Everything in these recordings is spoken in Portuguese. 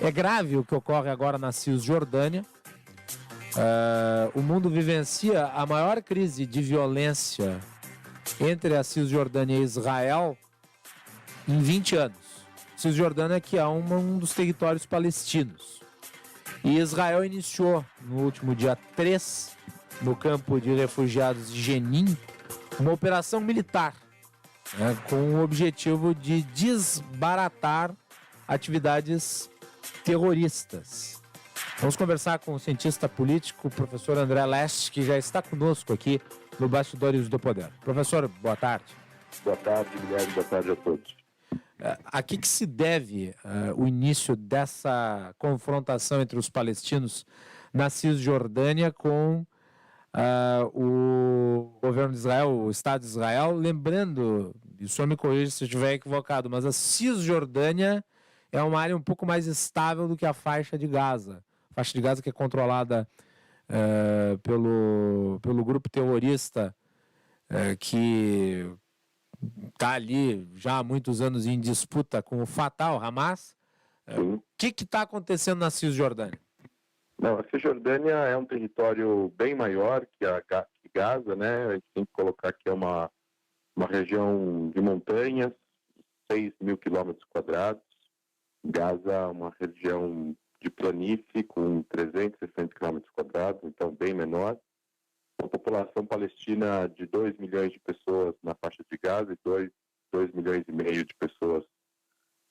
É grave o que ocorre agora na Cisjordânia. O mundo vivencia a maior crise de violência entre a Cisjordânia e Israel em 20 anos. Cisjordânia que é um dos territórios palestinos. E Israel iniciou no último dia 3, no campo de refugiados de Jenin, uma operação militar, com o objetivo de desbaratar atividades terroristas. Vamos conversar com o cientista político, o professor André Leste, que já está conosco aqui no Bastidores do Poder. Professor, boa tarde. Boa tarde, Guilherme. Boa tarde a todos. A que se deve o início dessa confrontação entre os palestinos na Cisjordânia com o governo de Israel, o Estado de Israel? Lembrando, e o senhor me corrija se eu estiver equivocado, mas a Cisjordânia é uma área um pouco mais estável do que a faixa de Gaza. A faixa de Gaza que é controlada pelo grupo terrorista que está ali já há muitos anos em disputa com o Fatah, o Hamas. O que está acontecendo na Cisjordânia? Não, a Cisjordânia é um território bem maior que Gaza, né? A gente tem que colocar que é uma região de montanhas, 6.000 quilômetros quadrados. Gaza é uma região de planície com 360 quilômetros quadrados, então bem menor. Uma população palestina de 2 milhões de pessoas na faixa de Gaza e 2 milhões e meio de pessoas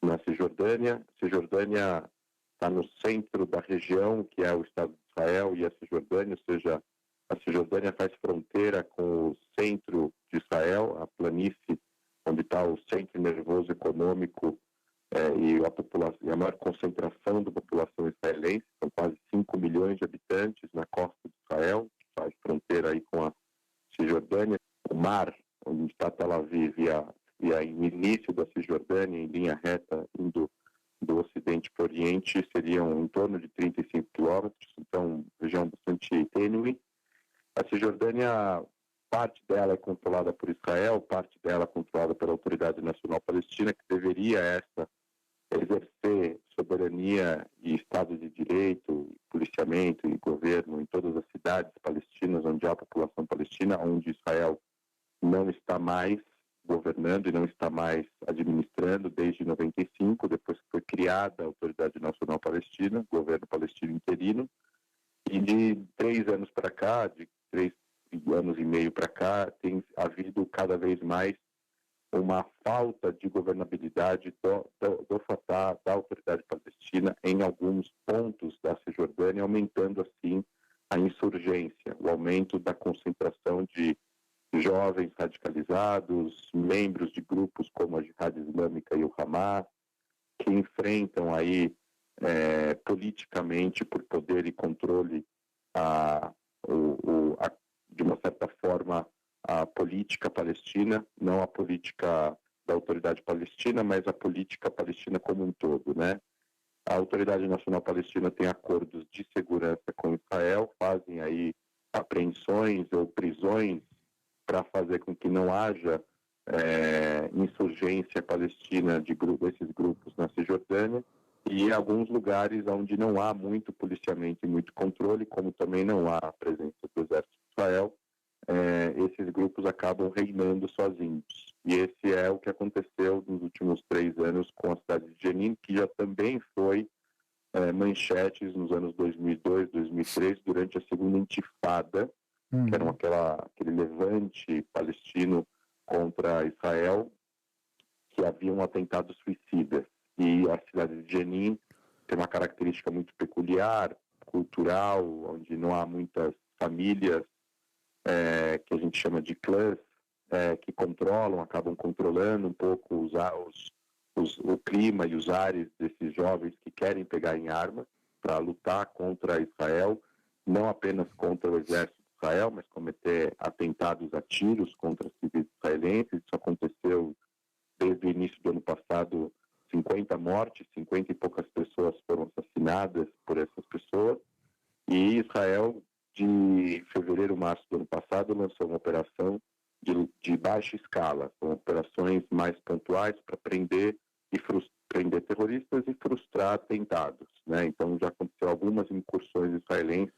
na Cisjordânia. A Cisjordânia está no centro da região, que é o Estado de Israel e a Cisjordânia, ou seja, a Cisjordânia faz fronteira com o centro de Israel, a planície, onde está o centro nervoso econômico e a maior concentração da população israelense, são quase 5 milhões de habitantes na costa de Israel, que faz fronteira aí com a Cisjordânia. O mar, onde está Tel Aviv e o início da Cisjordânia, em linha reta, indo do ocidente para o oriente, seriam em torno de 35 quilômetros, então região bastante tênue. A Cisjordânia, parte dela é controlada por Israel, parte dela é controlada pela Autoridade Nacional Palestina, que deveria exercer soberania e Estado de Direito, policiamento e governo em todas as cidades palestinas onde há população palestina, onde Israel não está mais governando e não está mais administrando desde 95, depois que foi criada a Autoridade Nacional Palestina, governo palestino interino, e de 3 anos para cá, de 3 anos e meio para cá, tem havido cada vez mais uma falta de governabilidade do Fatah, da Autoridade Palestina, em alguns pontos da Cisjordânia, aumentando assim a insurgência, o aumento da concentração de jovens radicalizados, membros de grupos como a Jihad Islâmica e o Hamas, que enfrentam aí politicamente, por poder e controle, de uma certa forma, a política palestina, não a política da Autoridade Palestina, mas a política palestina como um todo, né? A Autoridade Nacional Palestina tem acordos de segurança com Israel, fazem aí apreensões ou prisões para fazer com que não haja insurgência palestina desses grupos na Cisjordânia, e em alguns lugares onde não há muito policiamento e muito controle, como também não há a presença do Exército de Israel, esses grupos acabam reinando sozinhos. E esse é o que aconteceu nos últimos 3 anos com a cidade de Jenin, que já também foi manchetes nos anos 2002, 2003, durante a segunda intifada, que era aquele levante palestino contra Israel, que haviam atentados suicidas. E a cidade de Jenin tem uma característica muito peculiar, cultural, onde não há muitas famílias, que a gente chama de clãs, que acabam controlando um pouco o clima e os ares desses jovens que querem pegar em armas para lutar contra Israel, não apenas contra o exército de Israel, mas cometer atentados a tiros contra civis israelenses. Isso aconteceu desde o início do ano passado, 50 mortes, 50 e poucas pessoas foram assassinadas por essas pessoas, e Israel, de fevereiro, março do ano passado, lançou uma operação de baixa escala, com operações mais pontuais para prender terroristas e frustrar atentados. né? Então já aconteceu algumas incursões israelenses,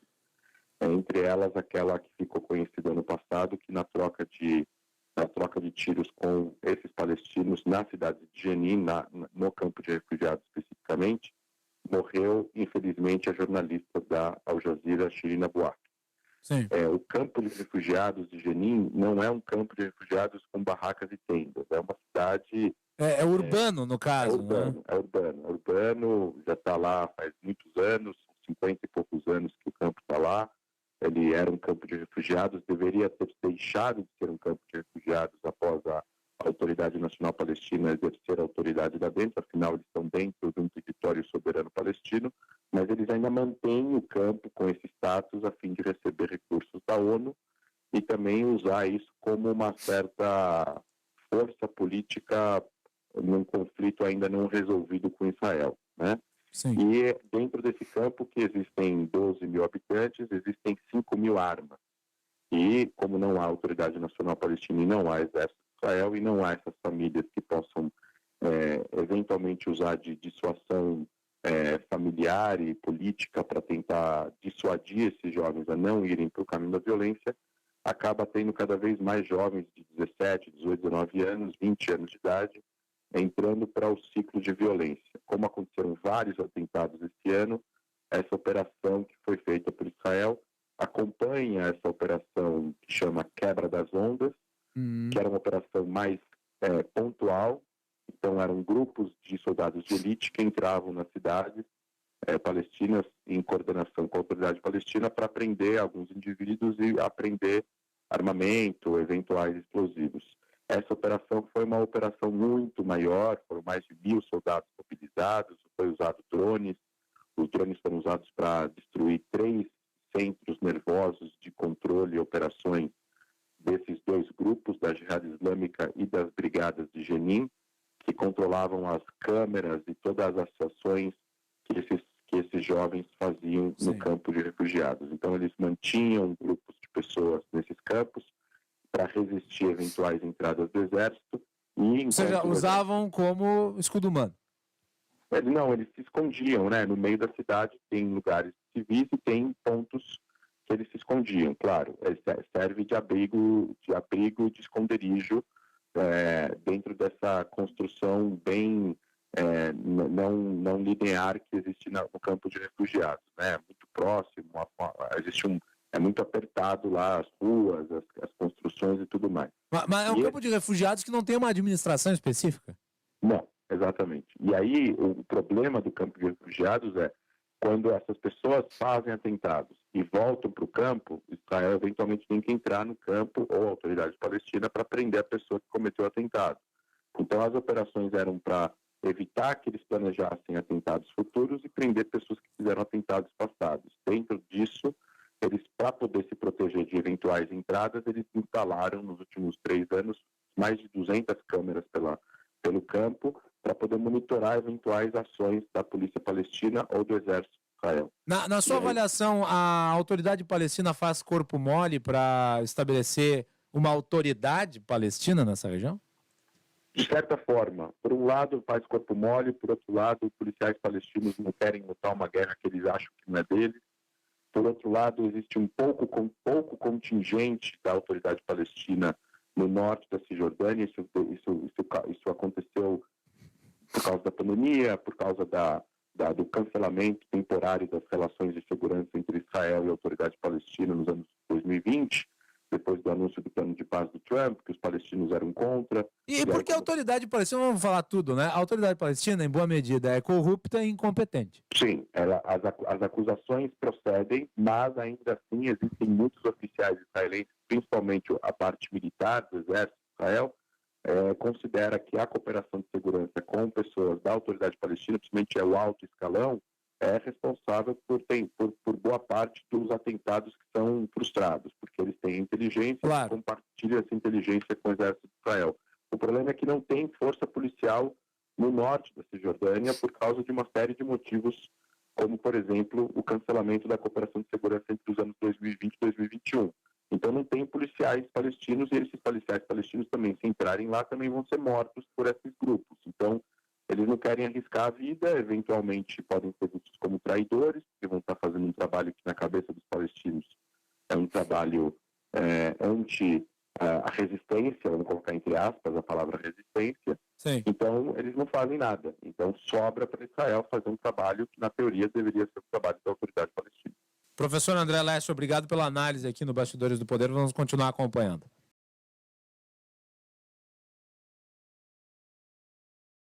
entre elas aquela que ficou conhecida ano passado, que na troca de tiros com esses palestinos na cidade de Jenin, no campo de refugiados especificamente, morreu, infelizmente, a jornalista da Al Jazeera, Shirin Abu Akleh. Sim. O campo de refugiados de Jenin não é um campo de refugiados com barracas e tendas, é uma cidade... É urbano, no caso, né? É urbano, já está lá faz muitos anos, 50 e poucos anos que o campo está lá. Ele era um campo de refugiados, deveria ter deixado de ser um campo de refugiados após a Autoridade Nacional Palestina exercer a autoridade lá dentro, afinal eles estão dentro de um território soberano palestino, mas eles ainda mantêm o campo com esse status a fim de receber recursos da ONU e também usar isso como uma certa força política num conflito ainda não resolvido com Israel, né? Sim. E dentro desse campo, que existem 12 mil habitantes, existem 5 mil armas. E como não há autoridade nacional palestina e não há exército de Israel e não há essas famílias que possam eventualmente usar de dissuasão familiar e política para tentar dissuadir esses jovens a não irem para o caminho da violência, acaba tendo cada vez mais jovens de 17, 18, 19 anos, 20 anos de idade, entrando para o ciclo de violência. Como aconteceram vários atentados esse ano, essa operação que foi feita por Israel acompanha essa operação que chama Quebra das Ondas, que era uma operação mais pontual. Então, eram grupos de soldados de elite que entravam nas cidades palestinas em coordenação com a autoridade palestina para prender alguns indivíduos e apreender armamento, eventuais explosivos. Essa operação foi uma operação muito maior, foram mais de 1.000 soldados mobilizados, foi usado drones, os drones foram usados para destruir 3 centros nervosos de controle e operações desses 2 grupos, da Jihad Islâmica e das Brigadas de Jenin, que controlavam as câmeras e todas as ações que esses jovens faziam no campo de refugiados. Então, eles mantinham grupos de pessoas nesses campos para resistir a eventuais entradas do exército. Ou seja, usavam como escudo humano. Eles se escondiam, né? No meio da cidade tem lugares civis e tem pontos que eles se escondiam, claro. Serve de abrigo, de esconderijo dentro dessa construção bem não linear que existe no campo de refugiados, né? Muito próximo, é muito apertado lá as ruas, as construções e tudo mais. Mas é um campo de refugiados que não tem uma administração específica? Não, exatamente. E aí o problema do campo de refugiados é quando essas pessoas fazem atentados e voltam para o campo, Israel eventualmente tem que entrar no campo ou a autoridade palestina para prender a pessoa que cometeu o atentado. Então as operações eram para evitar que eles planejassem atentados futuros e prender pessoas que fizeram atentados passados. Dentro disso, eles, para poder se proteger de eventuais entradas, eles instalaram nos últimos 3 anos mais de 200 câmeras pelo campo para poder monitorar eventuais ações da polícia palestina ou do exército de Israel. Na sua avaliação, a autoridade palestina faz corpo mole para estabelecer uma autoridade palestina nessa região? De certa forma, por um lado faz corpo mole, por outro lado, policiais palestinos não querem lutar uma guerra que eles acham que não é deles. Por outro lado, existe um pouco contingente da autoridade palestina no norte da Cisjordânia. Isso aconteceu por causa da pandemia, por causa do cancelamento temporário das relações de segurança entre Israel e a autoridade palestina nos anos 2020, depois do anúncio do plano de paz do Trump, que os palestinos eram contra. E por que a autoridade palestina, vamos falar tudo, né? A autoridade palestina, em boa medida, é corrupta e incompetente. Sim, as acusações procedem, mas ainda assim existem muitos oficiais israelenses, principalmente a parte militar do exército de Israel, considera que a cooperação de segurança com pessoas da autoridade palestina, principalmente o alto escalão, é responsável por boa parte dos atentados que são frustrados, porque eles têm inteligência e compartilham essa inteligência com o exército de Israel. O problema é que não tem força policial no norte da Cisjordânia por causa de uma série de motivos, como, por exemplo, o cancelamento da cooperação de segurança entre os anos 2020 e 2021. Então não tem policiais palestinos e esses policiais palestinos também, se entrarem lá, também vão ser mortos por esses grupos. Então eles não querem arriscar a vida, eventualmente podem ser vistos como traidores, porque vão estar fazendo um trabalho que na cabeça dos palestinos é um trabalho anti a resistência, vamos colocar entre aspas a palavra resistência. Sim. Então eles não fazem nada. Então sobra para Israel fazer um trabalho que na teoria deveria ser o trabalho da autoridade palestina. Professor André Leste, obrigado pela análise aqui no Bastidores do Poder, vamos continuar acompanhando.